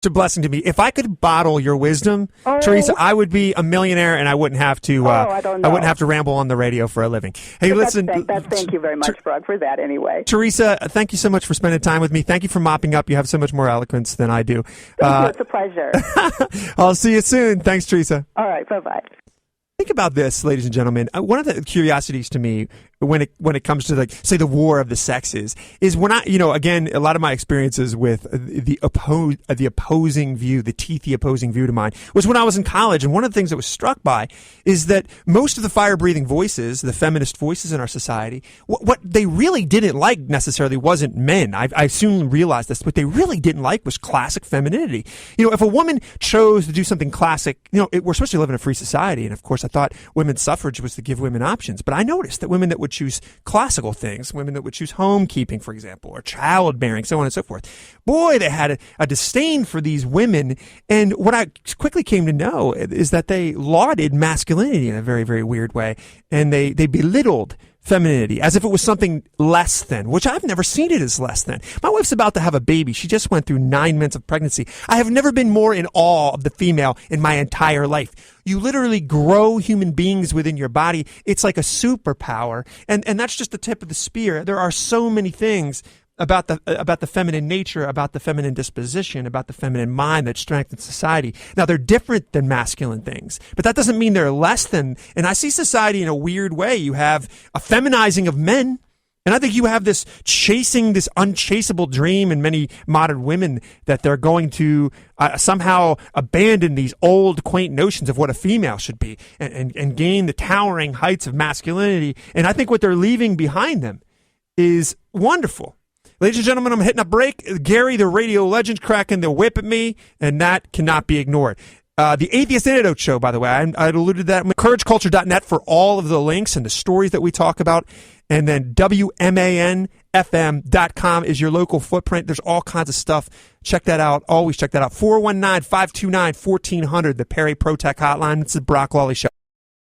It's a blessing to me. If I could bottle your wisdom, Teresa, I would be a millionaire, and I wouldn't have to. I don't know. I wouldn't have to ramble on the radio for a living. Hey, listen. Thank you very much, Brock, for that. Anyway, Teresa, thank you so much for spending time with me. Thank you for mopping up. You have so much more eloquence than I do. Thank you. It's a pleasure. I'll see you soon. Thanks, Teresa. All right. Bye-bye. Think about this, ladies and gentlemen. One of the curiosities to me when it comes to, like, say, the war of the sexes is when I, again, a lot of my experiences with the opposing view, the teethy opposing view to mine, was when I was in college. And one of the things that was struck by is that most of the fire-breathing voices, the feminist voices in our society, what they really didn't like necessarily wasn't men. I soon realized this. What they really didn't like was classic femininity. If a woman chose to do something classic, we're supposed to live in a free society. And of course, I thought women's suffrage was to give women options. But I noticed that women that would choose classical things, women that would choose homekeeping, for example, or childbearing, so on and so forth, boy, they had a disdain for these women. And what I quickly came to know is that they lauded masculinity in a very, very weird way. And they belittled femininity as if it was something less than, which I've never seen it as less than. My wife's about to have a baby. She just went through 9 months of pregnancy. I have never been more in awe of the female in my entire life. You literally grow human beings within your body. It's like a superpower. And that's just the tip of the spear. There are so many things about the feminine nature, about the feminine disposition, about the feminine mind that strengthens society. Now, they're different than masculine things, but that doesn't mean they're less than. And I see society in a weird way. You have a feminizing of men, and I think you have this chasing this unchaseable dream in many modern women that they're going to somehow abandon these old, quaint notions of what a female should be and gain the towering heights of masculinity. And I think what they're leaving behind them is wonderful. Ladies and gentlemen, I'm hitting a break. Gary, the radio legend, cracking the whip at me, and that cannot be ignored. The Atheist Antidote Show, by the way, I alluded to that. CourageCulture.net for all of the links and the stories that we talk about. And then WMANFM.com is your local footprint. There's all kinds of stuff. Check that out. Always check that out. 419-529-1400, the Perry ProTech hotline. It's the Brock Lawley Show.